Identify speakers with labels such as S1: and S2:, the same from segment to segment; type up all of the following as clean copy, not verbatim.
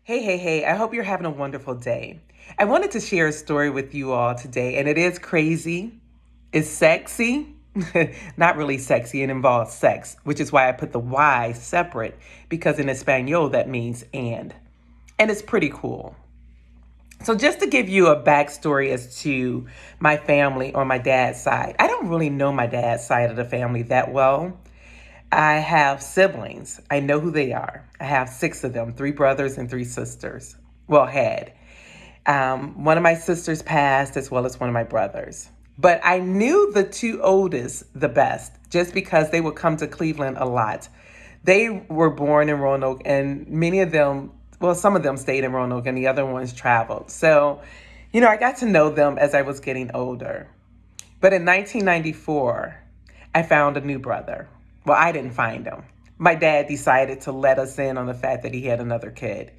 S1: Hey, hey, hey, I hope you're having a wonderful day. I wanted to share a story with you all today, and it is crazy. It's sexy, not really sexy. It involves sex, which is why I put the Y separate, because in Espanol that means and. And it's pretty cool. So, just to give you a backstory as to my family on my dad's side, I don't really know my dad's side of the family that well. I have siblings. I know who they are. I have six of them, three brothers and three sisters. Well, had. One of my sisters passed as well as one of my brothers. But I knew the two oldest the best just because they would come to Cleveland a lot. They were born in Roanoke, and many of them, well, some of them stayed in Roanoke and the other ones traveled. So, I got to know them as I was getting older. But in 1994, I found a new brother. Well, I didn't find him. My dad decided to let us in on the fact that he had another kid.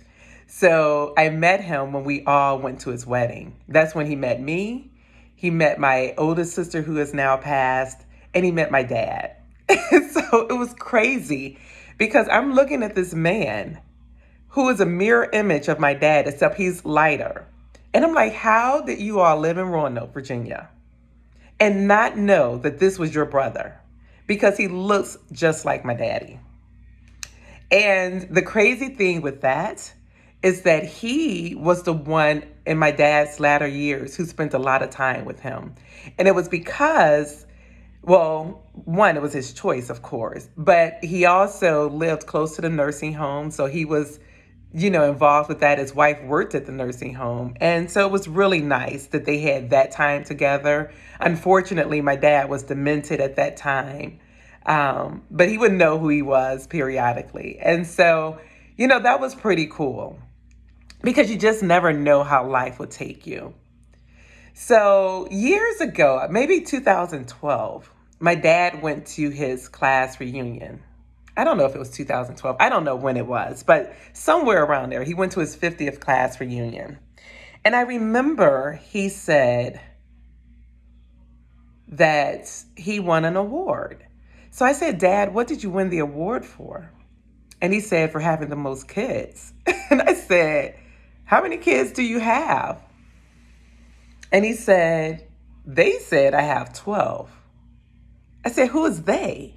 S1: So I met him when we all went to his wedding. That's when he met me. He met my oldest sister, who is now passed, and he met my dad. So it was crazy because I'm looking at this man who is a mirror image of my dad, except he's lighter. And I'm like, how did you all live in Roanoke, Virginia, and not know that this was your brother? Because he looks just like my daddy. And the crazy thing with that is that he was the one in my dad's latter years who spent a lot of time with him. And it was because, well, one, it was his choice, of course, but he also lived close to the nursing home. So he was, involved with that. His wife worked at the nursing home. And so it was really nice that they had that time together. Unfortunately, my dad was demented at that time. But he would know who he was periodically. And so, that was pretty cool because you just never know how life would take you. So, years ago, maybe 2012, my dad went to his class reunion. I don't know if it was 2012. I don't know when it was, but somewhere around there. He went to his 50th class reunion. And I remember he said that he won an award. So I said, Dad, what did you win the award for? And he said, for having the most kids. And I said, how many kids do you have? And he said, they said I have 12. I said, who is they?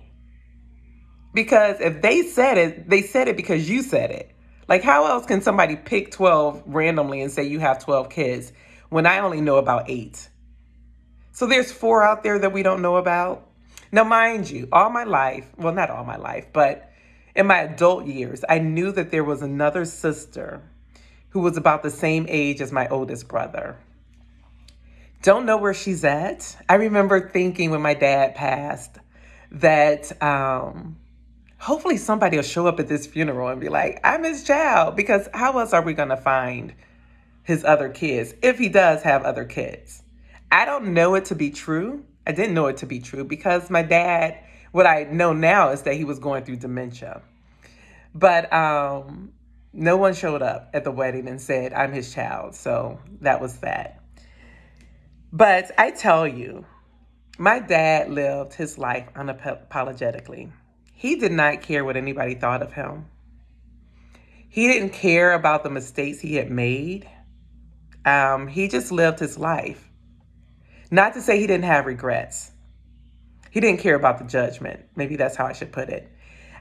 S1: Because if they said it because you said it. Like, how else can somebody pick 12 randomly and say you have 12 kids when I only know about 8? So there's 4 out there that we don't know about. Now, mind you, all my life, well, not all my life, but in my adult years, I knew that there was another sister who was about the same age as my oldest brother. Don't know where she's at. I remember thinking when my dad passed that hopefully somebody will show up at this funeral and be like, I'm his child, because how else are we going to find his other kids if he does have other kids? I don't know it to be true. I didn't know it to be true because my dad, what I know now is that he was going through dementia. But no one showed up at the wedding and said, I'm his child. So that was that. But I tell you, my dad lived his life unapologetically. He did not care what anybody thought of him. He didn't care about the mistakes he had made. He just lived his life. Not to say he didn't have regrets. He didn't care about the judgment. Maybe that's how I should put it.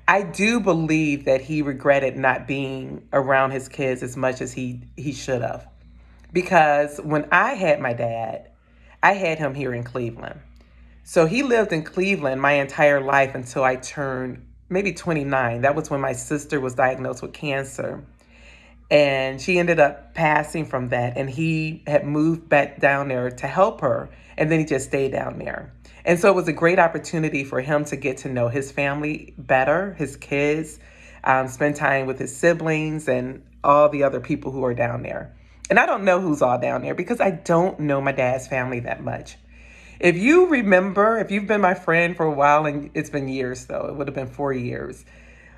S1: I do believe that he regretted not being around his kids as much as he should have. Because when I had my dad, I had him here in Cleveland. So he lived in Cleveland my entire life until I turned maybe 29. That was when my sister was diagnosed with cancer. And she ended up passing from that. And he had moved back down there to help her. And then he just stayed down there. And so it was a great opportunity for him to get to know his family better, his kids, spend time with his siblings and all the other people who are down there. And I don't know who's all down there because I don't know my dad's family that much. If you remember, if you've been my friend for a while, and it's been years though, it would have been 4 years,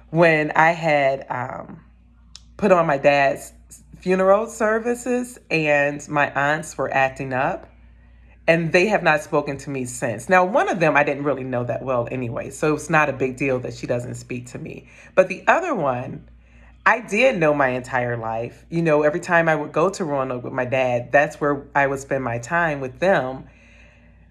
S1: when I had put on my dad's funeral services and my aunts were acting up, and they have not spoken to me since. Now, one of them I didn't really know that well anyway, so it's not a big deal that she doesn't speak to me. But the other one, I did know my entire life. You know, every time I would go to Roanoke with my dad, that's where I would spend my time with them.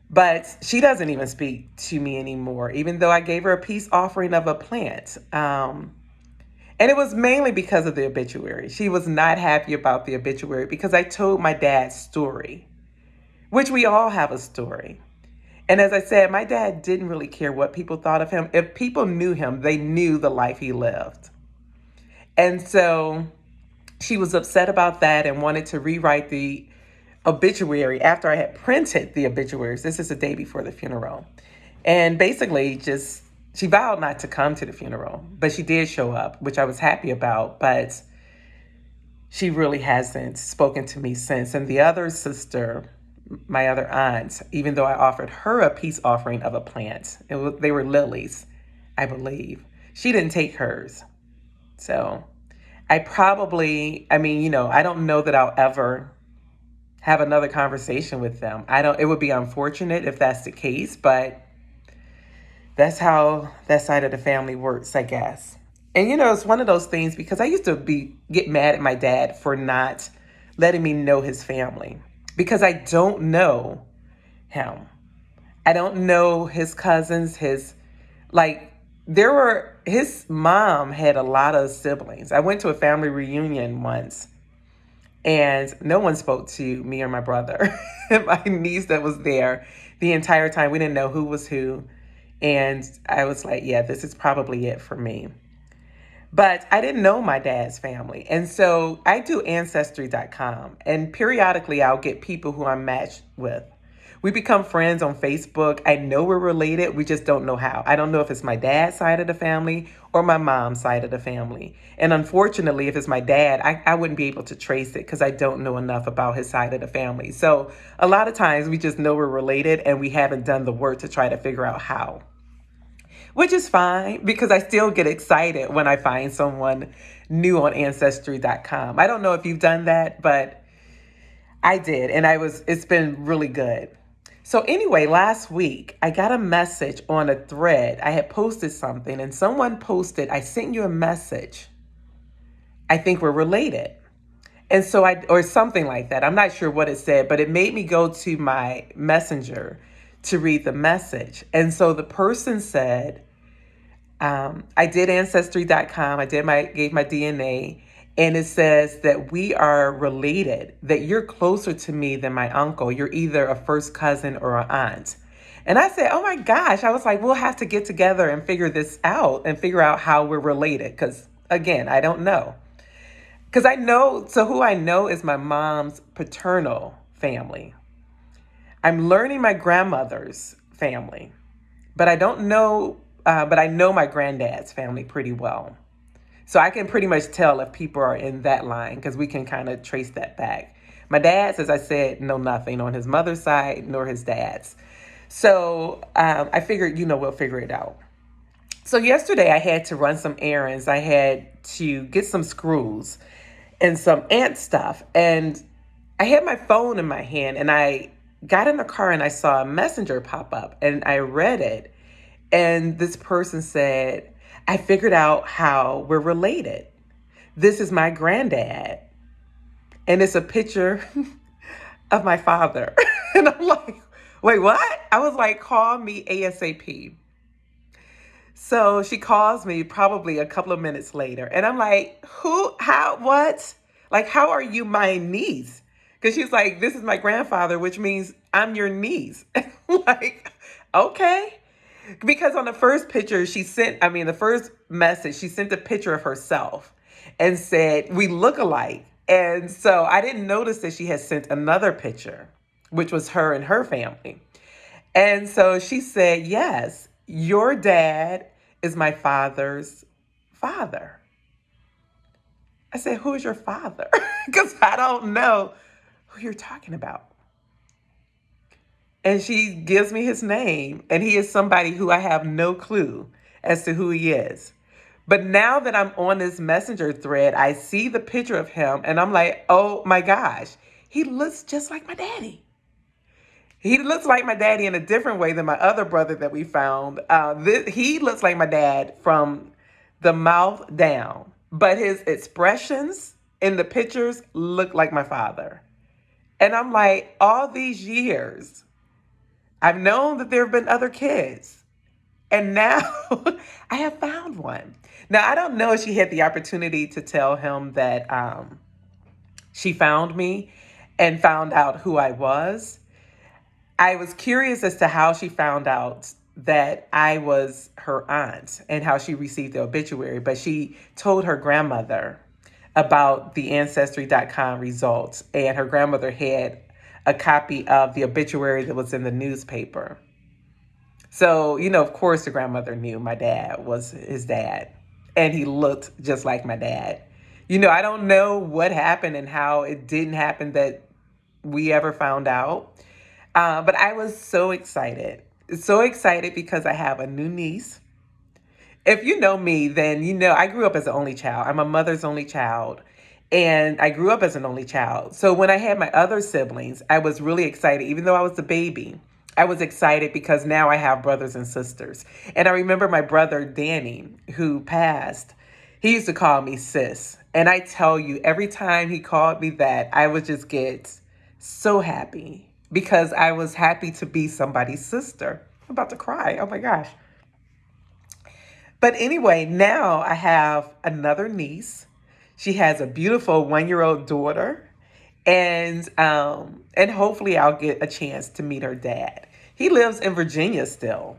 S1: But she doesn't even speak to me anymore, even though I gave her a peace offering of a plant. And it was mainly because of the obituary. She was not happy about the obituary because I told my dad's story, which we all have a story. And as I said, my dad didn't really care what people thought of him. If people knew him, they knew the life he lived. And so she was upset about that and wanted to rewrite the obituary after I had printed the obituaries. This is the day before the funeral. And basically, just she vowed not to come to the funeral, but she did show up, which I was happy about. But she really hasn't spoken to me since. And the other sister, my other aunt, even though I offered her a peace offering of a plant, they were lilies, I believe. She didn't take hers. So I mean, I don't know that I'll ever have another conversation with them. It would be unfortunate if that's the case, but that's how that side of the family works, I guess. And it's one of those things because I used to get mad at my dad for not letting me know his family because I don't know him. I don't know his cousins, like his mom had a lot of siblings. I went to a family reunion once and no one spoke to me or my brother. And my niece that was there the entire time. We didn't know who was who. And I was like, yeah, this is probably it for me. But I didn't know my dad's family. And so I do Ancestry.com. And periodically I'll get people who I'm matched with. We become friends on Facebook. I know we're related. We just don't know how. I don't know if it's my dad's side of the family or my mom's side of the family. And unfortunately, if it's my dad, I wouldn't be able to trace it because I don't know enough about his side of the family. So a lot of times we just know we're related and we haven't done the work to try to figure out how. Which is fine because I still get excited when I find someone new on Ancestry.com. I don't know if you've done that, but I did. And it's been really good. So anyway, last week I got a message on a thread. I had posted something and someone posted, I sent you a message. I think we're related. And so or something like that. I'm not sure what it said, but it made me go to my messenger to read the message. And so the person said, I did Ancestry.com. Gave my DNA, and it says that we are related, that you're closer to me than my uncle. You're either a first cousin or an aunt. And I said, oh my gosh, I was like, we'll have to get together and figure this out and figure out how we're related. Because again, I don't know. Because who I know is my mom's paternal family. I'm learning my grandmother's family, but I don't know, but I know my granddad's family pretty well. So I can pretty much tell if people are in that line because we can kind of trace that back. My dad's, as I said, know nothing on his mother's side nor his dad's. So I figured, we'll figure it out. So yesterday I had to run some errands. I had to get some screws and some ant stuff. And I had my phone in my hand and I got in the car and I saw a messenger pop up and I read it. And this person said, I figured out how we're related. This is my granddad. And it's a picture of my father. And I'm like, wait, what? I was like, call me ASAP. So she calls me probably a couple of minutes later. And I'm like, who, how, what? Like, how are you my niece? Because she's like, this is my grandfather, which means I'm your niece. Like, okay. Because on the first picture the first message, she sent a picture of herself and said, we look alike. And so I didn't notice that she had sent another picture, which was her and her family. And so she said, yes, your dad is my father's father. I said, who is your father? Because I don't know who you're talking about. And she gives me his name, and he is somebody who I have no clue as to who he is. But now that I'm on this messenger thread, I see the picture of him, and I'm like, oh my gosh, he looks just like my daddy. He looks like my daddy in a different way than my other brother that we found. He looks like my dad from the mouth down. but his expressions in the pictures look like my father. And I'm like, all these years, I've known that there have been other kids. And now I have found one. Now, I don't know if she had the opportunity to tell him that she found me and found out who I was. I was curious as to how she found out that I was her aunt and how she received the obituary, but she told her grandmother about the Ancestry.com results, and her grandmother had a copy of the obituary that was in the newspaper. So, of course, the grandmother knew my dad was his dad, and he looked just like my dad. I don't know what happened and how it didn't happen that we ever found out. But I was so excited. So excited because I have a new niece. If you know me, then you know I grew up as an only child. I'm a mother's only child. And I grew up as an only child. So when I had my other siblings, I was really excited. Even though I was the baby, I was excited because now I have brothers and sisters. And I remember my brother, Danny, who passed, he used to call me sis. And I tell you, every time he called me that, I would just get so happy because I was happy to be somebody's sister. I'm about to cry. Oh my gosh. But anyway, now I have another niece. She has a beautiful 1-year-old daughter, and hopefully I'll get a chance to meet her dad. He lives in Virginia still,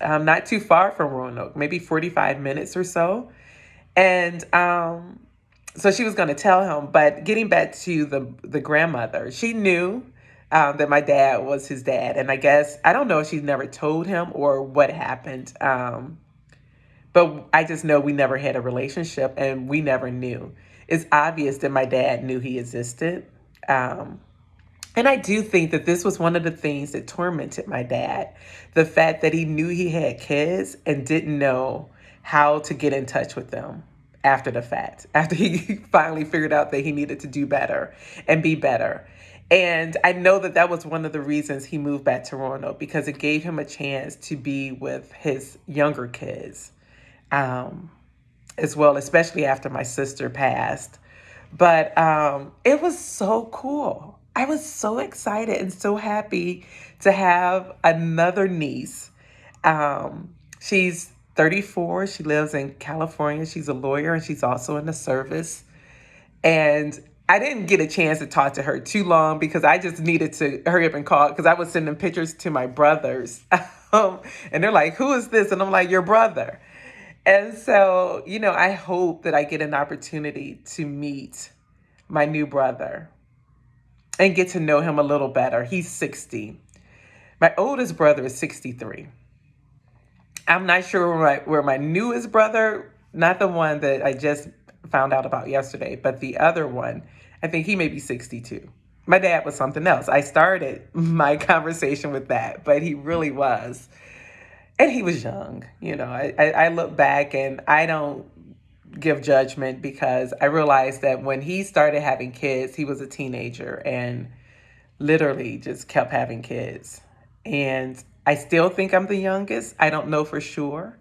S1: not too far from Roanoke, maybe 45 minutes or so. And so she was going to tell him, but getting back to the grandmother, she knew that my dad was his dad, and I guess I don't know if she never told him or what happened. But I just know we never had a relationship and we never knew. It's obvious that my dad knew he existed. And I do think that this was one of the things that tormented my dad. The fact that he knew he had kids and didn't know how to get in touch with them after the fact, after he finally figured out that he needed to do better and be better. And I know that that was one of the reasons he moved back to Roanoke, because it gave him a chance to be with his younger kids um, as well, especially after my sister passed. But it was so cool. I was so excited and so happy to have another niece. She's 34. She lives in California. She's a lawyer and she's also in the service. And I didn't get a chance to talk to her too long because I just needed to hurry up and call because I was sending pictures to my brothers. And they're like, who is this? And I'm like, your brother. And so, I hope that I get an opportunity to meet my new brother and get to know him a little better. He's 60. My oldest brother is 63. I'm not sure where my newest brother, not the one that I just found out about yesterday, but the other one, I think he may be 62. My dad was something else. I started my conversation with that, but he really was. And he was young. I look back and I don't give judgment because I realized that when he started having kids, he was a teenager and literally just kept having kids. And I still think I'm the youngest. I don't know for sure.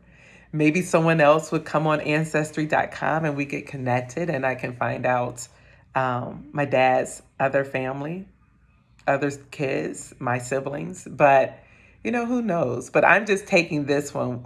S1: Maybe someone else would come on Ancestry.com and we get connected and I can find out my dad's other family, other kids, my siblings. But, who knows? But I'm just taking this one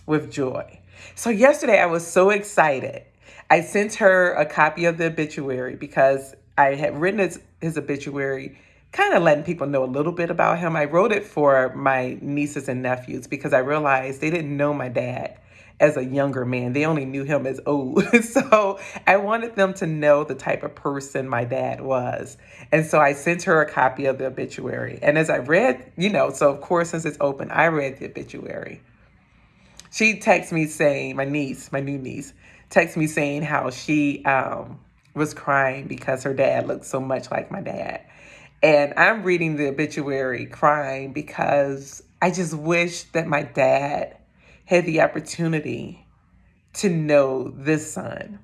S1: with joy. So yesterday I was so excited. I sent her a copy of the obituary because I had written his obituary, kind of letting people know a little bit about him. I wrote it for my nieces and nephews because I realized they didn't know my dad as a younger man. They only knew him as old. So I wanted them to know the type of person my dad was. And so I sent her a copy of the obituary. And as I read, so of course, since it's open, I read the obituary. She texted me saying, my new niece, texted me saying how she was crying because her dad looked so much like my dad. And I'm reading the obituary crying because I just wish that my dad had the opportunity to know this son.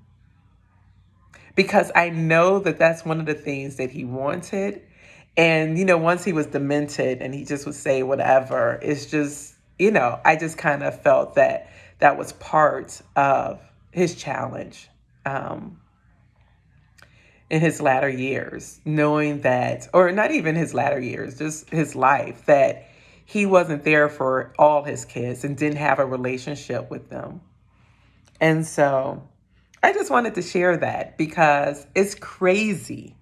S1: Because I know that that's one of the things that he wanted. And, once he was demented and he just would say whatever, it's just, I just kind of felt that that was part of his challenge um, in his latter years, knowing that, or not even his latter years, just his life, that he wasn't there for all his kids and didn't have a relationship with them. And so I just wanted to share that because it's crazy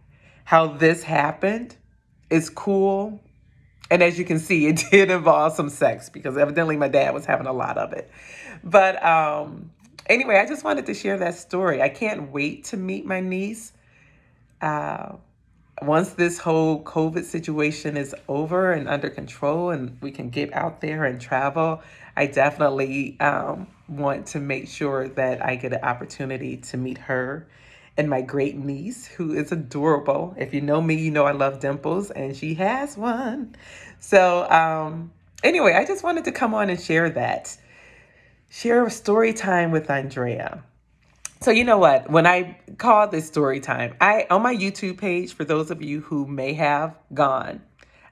S1: how this happened. It's cool. And as you can see, it did involve some sex because evidently my dad was having a lot of it. But anyway, I just wanted to share that story. I can't wait to meet my niece. Uh, Once this whole COVID situation is over and under control and we can get out there and travel, I definitely want to make sure that I get an opportunity to meet her and my great niece, who is adorable. If you know me, you know I love dimples, and she has one. So, anyway, I just wanted to come on and share that. Share a story time with Andrea. So you know what? When I called this story time, I on my YouTube page, for those of you who may have gone,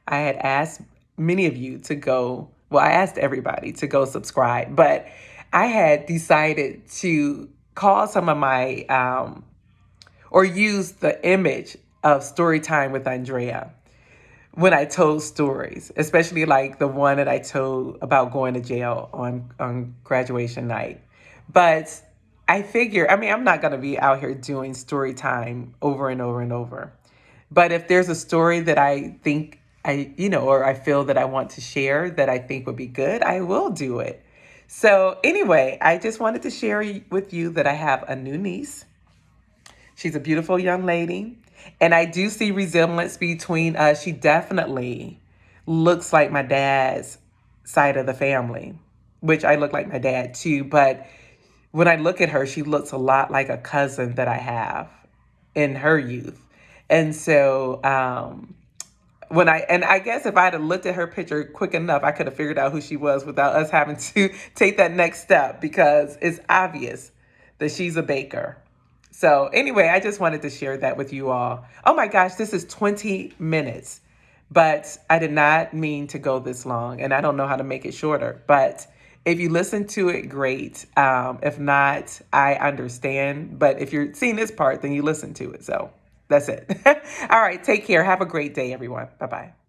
S1: I had asked many of you to go. Well, I asked everybody to go subscribe, but I had decided to call some of my or use the image of story time with Andrea when I told stories, especially like the one that I told about going to jail on graduation night. But I figure, I mean, I'm not going to be out here doing story time over and over and over. But if there's a story that I think or I feel that I want to share that I think would be good, I will do it. So anyway, I just wanted to share with you that I have a new niece. She's a beautiful young lady. And I do see resemblance between us. She definitely looks like my dad's side of the family, which I look like my dad too. But when I look at her, she looks a lot like a cousin that I have in her youth. And so and I guess if I'd have looked at her picture quick enough, I could have figured out who she was without us having to take that next step because it's obvious that she's a baker. So anyway, I just wanted to share that with you all. Oh my gosh, this is 20 minutes, but I did not mean to go this long, and I don't know how to make it shorter. But if you listen to it, great. If not, I understand. But if you're seeing this part, then you listen to it. So that's it. All right, take care. Have a great day, everyone. Bye-bye.